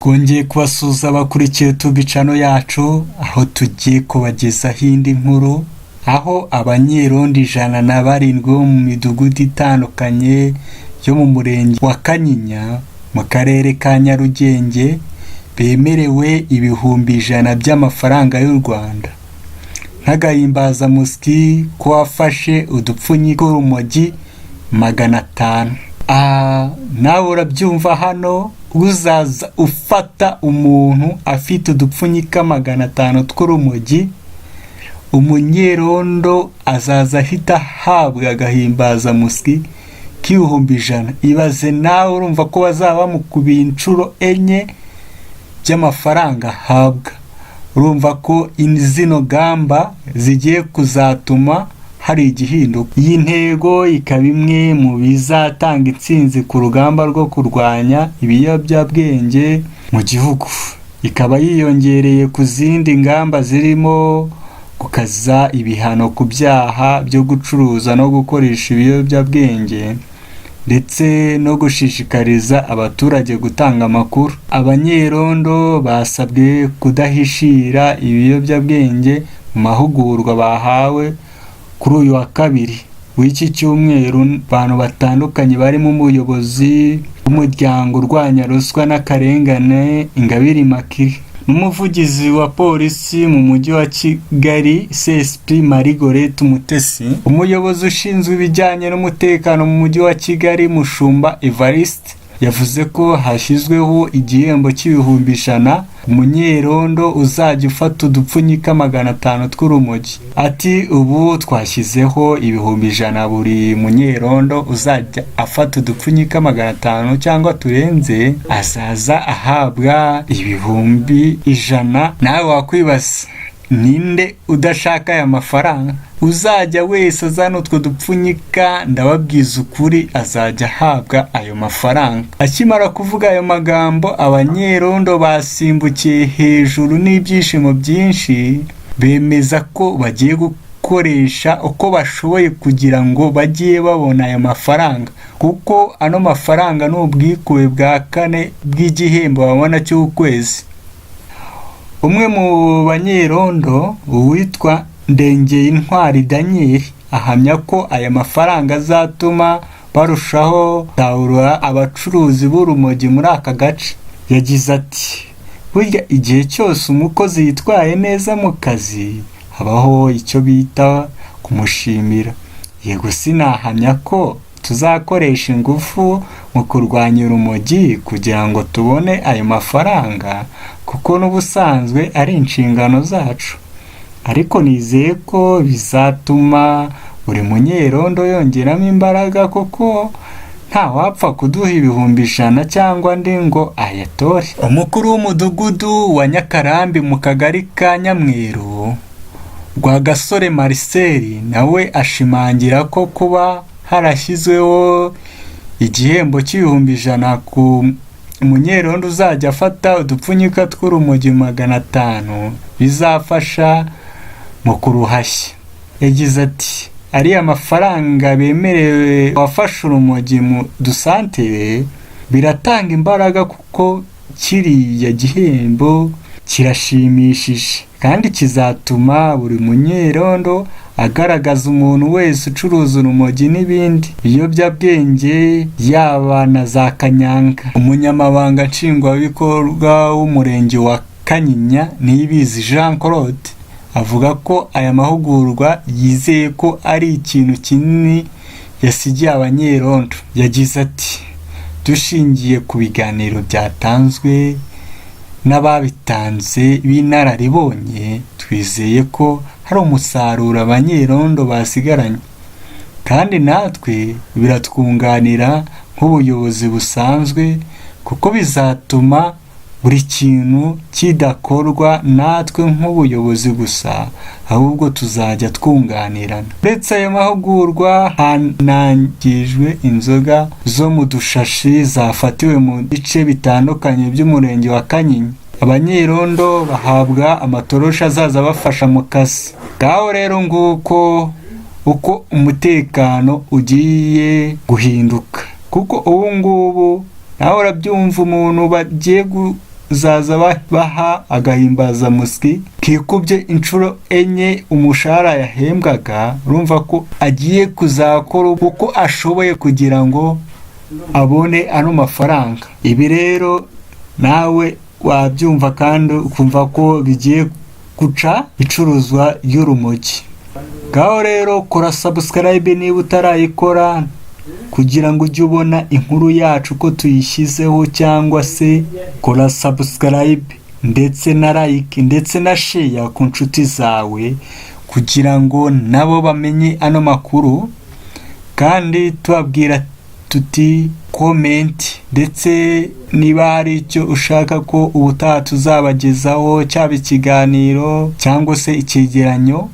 twongeye kubasuhuza abakurikiye YouTube channel yacu, aho tugiye kubagezaho indi nkuru, aho abanyerondo 107 bo mu midugudu itandukanye yo mu murenge wa Kanyinya mu karere ka Nyarugenge bemerewe ibihumbi 100 by'amafaranga y'u Rwanda nk'agahimbaza musiki ko wafashe udupfunyika urumogi 500. Nawe urabyumva hano, uzaza ufata umuntu afite udupfunyika 500 tw'urumogi, umunyerondo azaza ahita ahabwa agahimbaza musiki k'ibihumbi 100. Ibaze nawe urumva ko bazaba mukubiye inshuro 4 by'amafaranga ahabwa. Urumva ko zino gamba zigiye kuzatuma hari igihinduka. Iyi ntego ikaba imwe mu bizatanga intsinzi ku rugamba rwo kurwanya ibiyobyabwenge mu gihugu. Ikaba yiyongereye ku zindi ngamba zirimo gukaza ibihano ku byaha byo gucuruza no gukoresha ibiyobyabwenge, ndetse no gushishikariza abaturage gutanga amakuru. Abanyerondo basabwe kudahishira ibiyobyabwenge mu mahugurwa bahawe kuri uyu wa kabiri w'iki cyumweru. Abantu batandukanye barimo umuyobozi w'umuryango urwanya ruswa n'akarengane Ingabire Immaculée, n'umuvugizi wa polisi mu mujyi wa Kigali CSP Marie Gorette Umutesi, umuyobozi ushinzwe ibijyanye n'umutekano mu mujyi wa Kigali Mushumba Evariste, yavuze ko hashyizweho igihembo cy'ibihumbi 100 umunyerondo uzajya ufata udupfunyika 500 tw'urumogi. Ati ubu twashyizeho ibihumbi 100 buri munyerondo uzajya afata udupfunyika 500 cyangwa turenze azaza ahabwa ibihumbi 100. Nawe wakwibaza, ninde udashaka aya mafaranga? Uzajya wese azana utwo dupfunyika, ndababwiza ukuri azajya ahabwa ayo mafaranga. Akimara kuvuga ayo magambo, abanyerondo basimbukiye hejuru n'ibyishimo byinshi, bemeza ko bagiye gukoresha uko bashoboye kugira ngo bagiye babona ayo mafaranga, kuko ano mafaranga ni ubwikuwe bwa 4 bw'igihembo babona cy'ukwezi. Umwe mu banyerondo uwitwa Ndengeye Intwari Daniel ahamya ko aya mafaranga azatuma barushaho gutahura abacuruzi b'urumogi muri aka gace. Yagize ati, burya igihe cyose umukozi yitwaye neza mu kazi habaho icyo bita kumushimira. Yego, sinahamya ko tuzakoresha ingufu mu kurwanya urumogi kugira ngo tubone ayo mafaranga, kuko n'ubusanzwe ari inshingano zacu, ariko nizeye ko bizatuma buri munyerondo yongeramo imbaraga, kuko nta wapfa kuduha ibihumbi 100 cyangwa ndi ngo ayatore. Umukuru w'umudugudu wa Nyakarambi mu kagari ka Nyamweru Rwagasore Marcel nawe ashimangira ko kuba harashyizweho igihembo cy'ibihumbi 100 ku munyerondo uzajya afata udupfunyika tw'urumogi 500 bizafasha mu kuruhashya. Yagize ati, ariya mafaranga bemerewe wafashe urumogi mu dusantere biratanga imbaraga, kuko kiriya gihembo kirashimishije kandi kizatuma buri munyerondo agaragaza umuntu wese ucuruza urumogi n'ibindi biyobyabwenge, yaba na za kanyanga. Umunyamabanga nshingwabikorwa w'umurenge wa Kanyinya Niyibizi Jean Claude avuga ko aya mahugurwa yizeye ko ari ikintu kinini yasigiye abanyerondo. Yagize ati, dushingiye ku biganiro byatanzwe n'ababitanze b'inararibonye, twizeye ko hari umusaruro abanyerondo basigaranye, kandi natwe biratwunganira nk'ubuyobozi busanzwe, kuko bizatuma buri kintu kidakorwa natwe nk'ubuyobozi gusa, ahubwo tuzajya twunganirana. Uretse ayo mahugurwa, hanangijwe inzoga zo mu dushashi zafatiwe mu bice bitandukanye by'umurenge wa Kanyinya. Abanyerondo bahabwa amatoroshi azaza bafasha mu kazi. Ngaho rero nguko uko umutekano ugiye guhinduka, kuko ubu ngubu nawe urabyumva, umuntu bagiye kuzaza baha agahimbazamusyi kikubye inshuro 4 umushahara yahembwaga. Urumva ko agiye kuzakora uko ashoboye kugira ngo abone ano mafaranga. Ibi rero nawe wabyumva kandi ukumva ko bigiye guca icuruzwa ry'urumogi. Ngaho rero kora subscribe niba utarayikora kugira ngo ujye ubona inkuru yacu ko tuyishyizeho, cyangwa se kora subscribe ndetse na like ndetse na share ku nshuti zawe kugira ngo nabo bamenye ano makuru. Kandi tubabwira tuti comment, ndetse niba hari icyo ushaka ko ubutaha tuzabagezaho, cyaba ikiganiro cyangwa se icyegeranyo,